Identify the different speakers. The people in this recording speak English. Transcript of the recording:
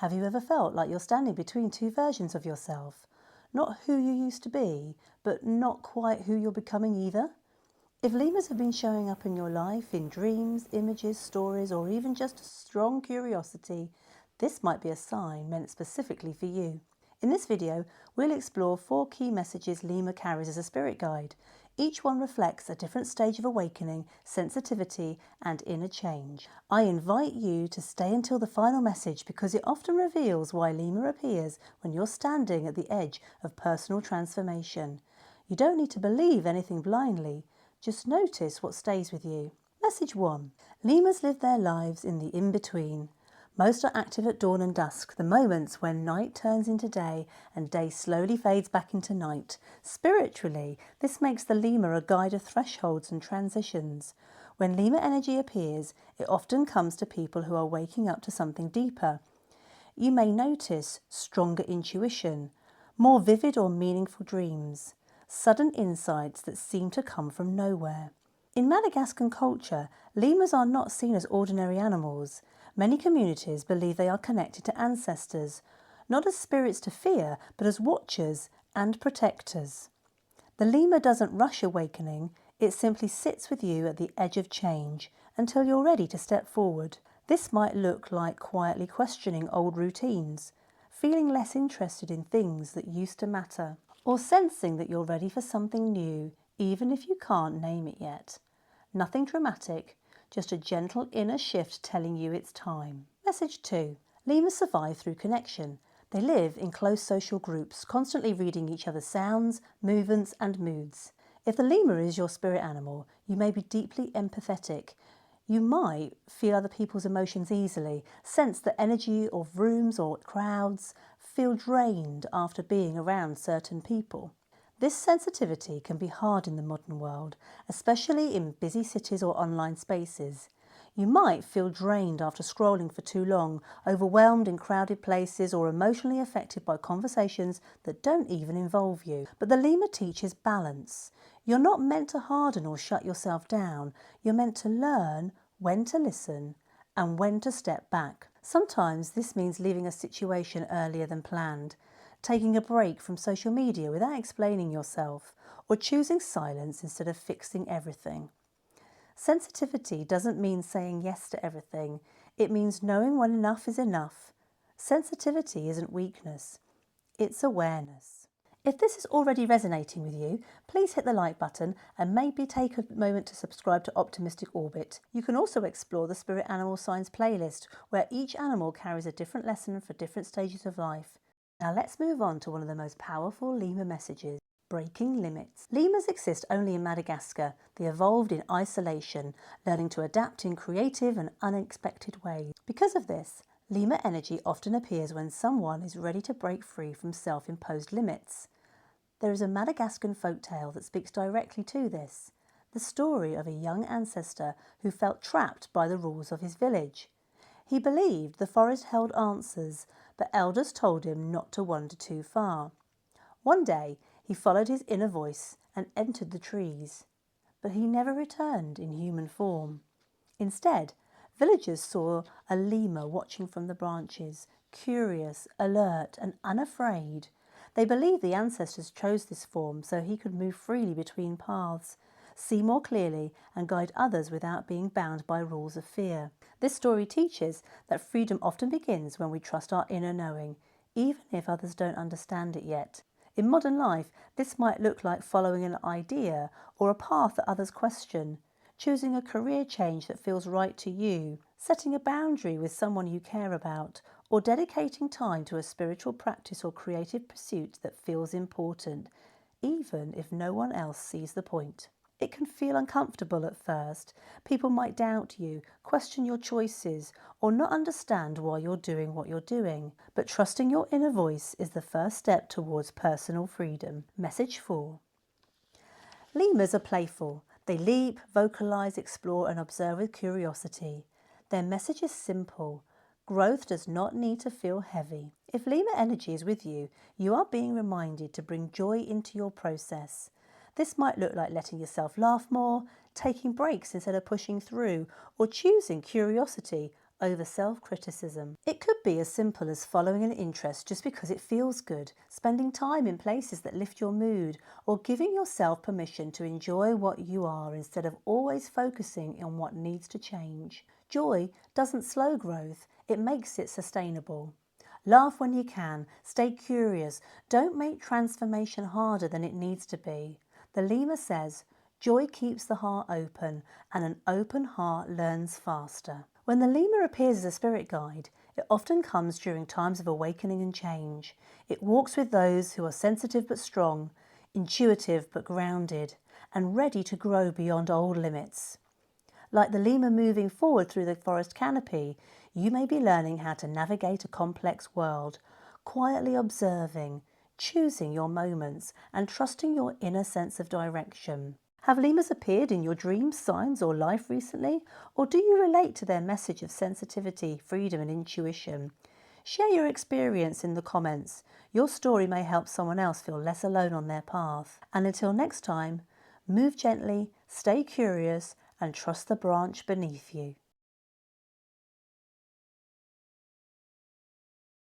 Speaker 1: Have you ever felt like you're standing between two versions of yourself? Not who you used to be, but not quite who you're becoming either? If lemurs have been showing up in your life in dreams, images, stories, or even just a strong curiosity, this might be a sign meant specifically for you. In this video, we'll explore 4 key messages lemur carries as a spirit guide. Each one reflects a different stage of awakening, sensitivity, and inner change. I invite you to stay until the final message because it often reveals why lemur appears when you're standing at the edge of personal transformation. You don't need to believe anything blindly. Just notice what stays with you. Message 1. Lemurs live their lives in the in-between. Most are active at dawn and dusk, the moments when night turns into day and day slowly fades back into night. Spiritually, this makes the lemur a guide of thresholds and transitions. When lemur energy appears, it often comes to people who are waking up to something deeper. You may notice stronger intuition, more vivid or meaningful dreams, sudden insights that seem to come from nowhere. In Madagascan culture, lemurs are not seen as ordinary animals. Many communities believe they are connected to ancestors, not as spirits to fear, but as watchers and protectors. The lemur doesn't rush awakening, it simply sits with you at the edge of change until you're ready to step forward. This might look like quietly questioning old routines, feeling less interested in things that used to matter, or sensing that you're ready for something new, even if you can't name it yet. Nothing dramatic, just a gentle inner shift telling you it's time. Message 2. Lemurs survive through connection. They live in close social groups, constantly reading each other's sounds, movements and moods. If the lemur is your spirit animal, you may be deeply empathetic. You might feel other people's emotions easily, sense the energy of rooms or crowds, feel drained after being around certain people. This sensitivity can be hard in the modern world, especially in busy cities or online spaces. You might feel drained after scrolling for too long, overwhelmed in crowded places, or emotionally affected by conversations that don't even involve you. But the lemur teaches balance. You're not meant to harden or shut yourself down. You're meant to learn when to listen and when to step back. Sometimes this means leaving a situation earlier than planned, taking a break from social media without explaining yourself, or choosing silence instead of fixing everything. Sensitivity doesn't mean saying yes to everything. It means knowing when enough is enough. Sensitivity isn't weakness, it's awareness. If this is already resonating with you, please hit the like button and maybe take a moment to subscribe to Optimistic Orbit. You can also explore the Spirit Animal Signs playlist, where each animal carries a different lesson for different stages of life. Now let's move on to one of the most powerful lemur messages, breaking limits. Lemurs exist only in Madagascar. They evolved in isolation, learning to adapt in creative and unexpected ways. Because of this, lemur energy often appears when someone is ready to break free from self-imposed limits. There is a Madagascan folktale that speaks directly to this, the story of a young ancestor who felt trapped by the rules of his village. He believed the forest held answers, but elders told him not to wander too far. One day, he followed his inner voice and entered the trees, but he never returned in human form. Instead, villagers saw a lemur watching from the branches, curious, alert, and unafraid. They believed the ancestors chose this form so he could move freely between paths, see more clearly, and guide others without being bound by rules of fear. This story teaches that freedom often begins when we trust our inner knowing, even if others don't understand it yet. In modern life, this might look like following an idea or a path that others question, choosing a career change that feels right to you, setting a boundary with someone you care about, or dedicating time to a spiritual practice or creative pursuit that feels important, even if no one else sees the point. It can feel uncomfortable at first. People might doubt you, question your choices, or not understand why you're doing what you're doing. But trusting your inner voice is the first step towards personal freedom. Message 4. Lemurs are playful. They leap, vocalize, explore, and observe with curiosity. Their message is simple. Growth does not need to feel heavy. If lemur energy is with you, you are being reminded to bring joy into your process. This might look like letting yourself laugh more, taking breaks instead of pushing through, or choosing curiosity over self-criticism. It could be as simple as following an interest just because it feels good, spending time in places that lift your mood, or giving yourself permission to enjoy what you are instead of always focusing on what needs to change. Joy doesn't slow growth, it makes it sustainable. Laugh when you can, stay curious, don't make transformation harder than it needs to be. The lemur says, joy keeps the heart open, and an open heart learns faster. When the lemur appears as a spirit guide, it often comes during times of awakening and change. It walks with those who are sensitive but strong, intuitive but grounded, and ready to grow beyond old limits. Like the lemur moving forward through the forest canopy, you may be learning how to navigate a complex world, quietly observing, choosing your moments, and trusting your inner sense of direction. Have lemurs appeared in your dreams, signs, or life recently? Or do you relate to their message of sensitivity, freedom, and intuition? Share your experience in the comments. Your story may help someone else feel less alone on their path. And until next time, move gently, stay curious, and trust the branch beneath you.